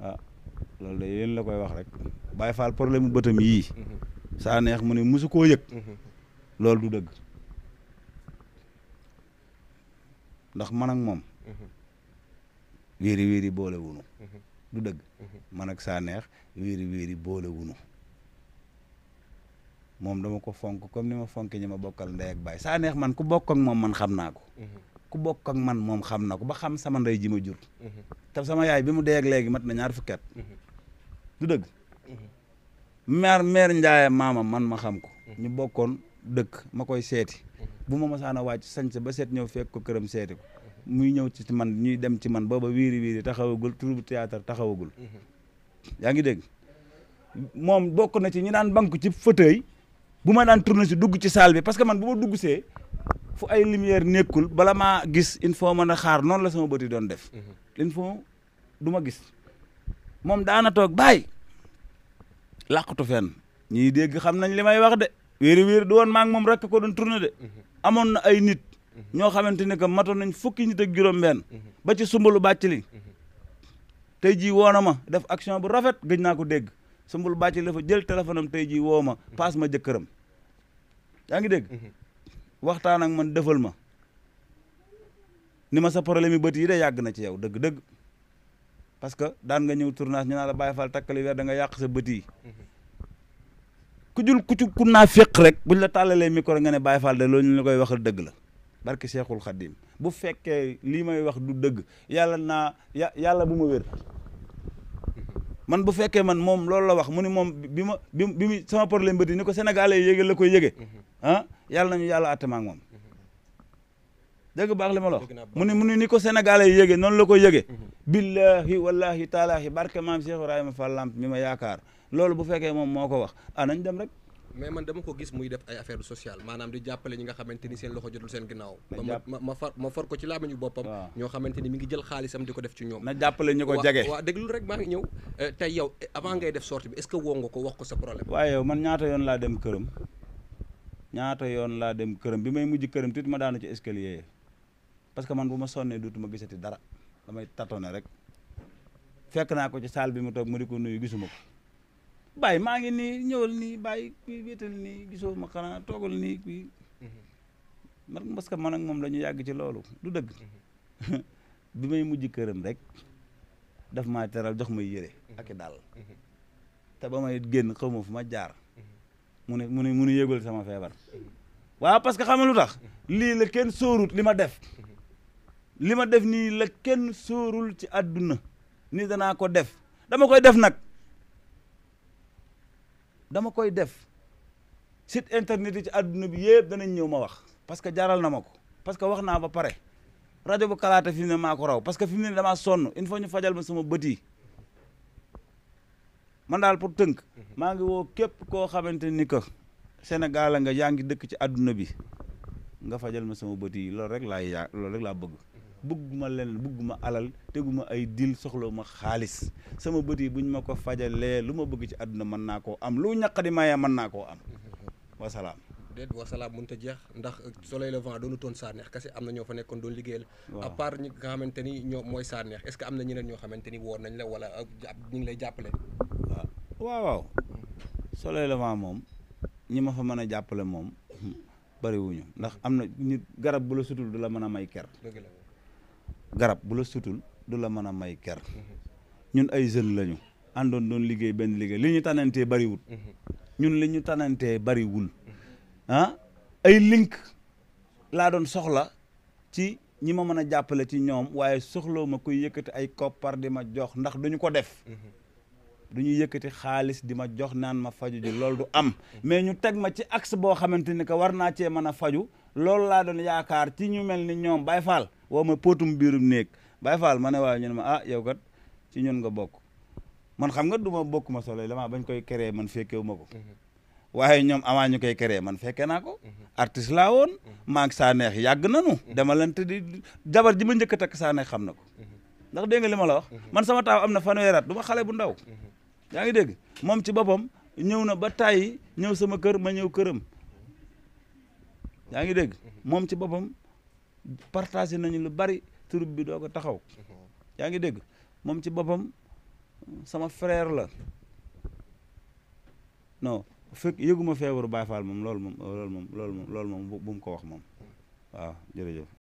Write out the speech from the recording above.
ah loolu de yéen la koy wax rek Baye Fall problème mu bëtam yii saa neex mu ne mosu koo yëg loolu du dëgg ndax man ak moom wéeri boole wunu du dëgg man ak saa neex wéeri boole wunu moom dama ko fonk comme ni ma fonk ñi ma bokkal ndey ak baay saa neex man ku bokk ak moom man xam naa ko ku bokk ak man moom xam na ko ba xam sama ndey ji ma jur te sama yaay bi mu dee ak léegi mat na 2 fukki at du dëgg mère Ndiaye maama man ma xam ko ñu bokkoon dëkk ma koy seeti bu ma masaan a wàcc sañse ba seet ñëw fekk ko këram seeti ko muy ñëw ci man ñuy dem ci man booba wiiri taxawagul troupe théâtre taxawagul yaa ngi dégg moom bokk na ci ñi daan banku ci fauteuil bu ma daan tourné si dugg ci salle bi parce que man bu ma dugg see fu ay lumière nekkul bala maa gis il faut mën a xaar noonu la sama bëti doon def il faut du ma gis moom daana toog bàyyi làqatu fenn ñii dégg xam nañ li may wax de wéeri du woon maa ngi moom rek ko doon tourné de amoon na ay nit ñoo xamante ne que matoon nañ fukki nit ak juróom-benn ba ci sumbalu bàcc li tey jii woo na ma def action bu rafet gëj naa ko dégg sumbalu bàcc li dafa jël téléphone am tey jii woo ma paas ma jëkkëram yaa ngi dégg waxtaan ak man defal ma ni ma sa problème yi bët yi de yàgg na ci yow dëgg-dëgg parce que daan nga ñëw tournage ñu naa la Baye Fall takkali weer da nga yàq sa bët yi ku naa féq rek buñ la tàllalee micro nga ne Baye Fall de loolu ñu la koy waxal dëgg la barke Cheikhul Khadim bu fekkee lii may wax du dëgg yàlla bu ma wér man bu fekkee man moom loolu la wax mu ni moom bi mu sama problème bët yi ni ko sénégalais yi yége la koy yége ah yàlla nañu yàlla attema ak moom dëgg baax li ma la wax mu ni ni ko sénégalais yi yége noonu la koy yége billahi wallahi taalaahi barke maam Cheikh Ibrahima Fall Lamp mi ma yaakaar loolu bu fekkee moom moo ko wax nañ dem rek mais man dama ko gis muy def ay affaire social maanaam di jàppale ñi nga xamante ni seen loxo jotul seen ginnaaw ma far ko ci làmmiñu boppam ñoo xamante ni mi ngi jël xaalisam di ko def ci ñoom na jàppale ñu ko jege waaw déglul rek maa ngi ñëw tey yow avant ngay def sortie bi est-ce que woo nga ko wax ko sa problème waaye yow man ñaata yoon laa dem këram bi may mujj këram tuuti ma daanu ci escalier yi parce que man bu ma sonnee dootuma gisati dara damay tatone rek fekk naa ko ci salle bi mu toog ma di ko nuyu gisuma ko bàyyi maa ngi nii ñëwal nii bàyyi kii wéetal nii gisoo ma xanaa toogal nii kii man parce que man ak moom dañu yàgg ci loolu du dëgg bi may mujj këram rek daf maa teral jox may yére ak i daal te ba may génn xaw ma fu ma jaar mu ne yëgal sama feebar waaw parce que xam nga lu tax lii la kenn sóorut li ma def nii la kenn sóorul ci àdduna ni danaa ko def dama koy def nag dama koy def site internet yi ci àdduna bi yëpp danañ ñëw ma wax parce que jaral na ma ko parce que wax naa ba pare rajo bu kalaate fi mu ne maa ko raw parce que fi mu ne damaa sonn il faut ñu fajal ma sama bët yi man daal pour tënk maa ngi woo képp koo xamante ni que Sénégal nga yaa ngi dëkk ci àdduna bi nga fajal ma sama bët yi loolu rek laa bëgg bëgguma leen bëgguma alal teguma ay dil soxlawuma xaalis sama bët yi buñ ma ko fajalee lu ma bëgg ci àdduna mën naa koo am lu ñaq di maye mën naa koo am wasalaam déet wasalaam mënut a jeex ndax soleil levant doonu toon Sanekh kese am na ñoo fa nekkoon doon liggéeyal à part ñi nga xamante ni ñoo mooy Sanekh est-ce que am na ñeneen ñoo xamante ni woon nañ la wala ñu ngi lay jàppale waaw soleil levant moom ñi ma fa mën a jàppale moom bariwuñu ndax am na nit garab bu la sutul du la mën a may ker garab bu la sutul du la mën a may ker ñun ay jeunes lañu àndoon doon liggéey benn liggéey li ñu tanantee bariwul ñun li ñu tanantee bariwul ay link laa doon soxla ci ñi ma mën a jàppale ci ñoom waaye soxloo ma koy yëkkati ay koppar di ma jox ndax duñu ko def du ñu yëkkati xaalis di ma jox naan ma faju ji loolu du am mais ñu teg ma ci axe boo xamante ni que war naa cee mën a faju loolu laa doon yaakaar ci ñu mel ni ñoom Baye Fall woo ma póotum biirum néeg Baye Fall ma ne waaw ñu ne ma yow kat ci ñun nga bokk man xam nga du ma bokk ma Soleil Levant bañ koy créé man fekkewu ma ko waaye ñoom avant ñu koy créé man fekkee naa ko artiste laa woon maa ngi Sanekh yàgg nanu dama leen te di jabar ji ma njëkk a takk Sanekh xam na ko ndax dégg nga li ma la wax man sama taaw am na fanweeri at du ma xale bu ndaw yaa ngi dégg moom ci boppam ñëw na ba tàyyi ñëw sama kër ma ñëw këram yaa ngi dégg moom ci boppam partagé nañu lu bari troupe bi doo ko taxaw yaa ngi dégg moom ci boppam sama frère la non fekk yëguma feebaru Baye Fall moom loolu moom bu mu ko wax moom waaw jërëjëf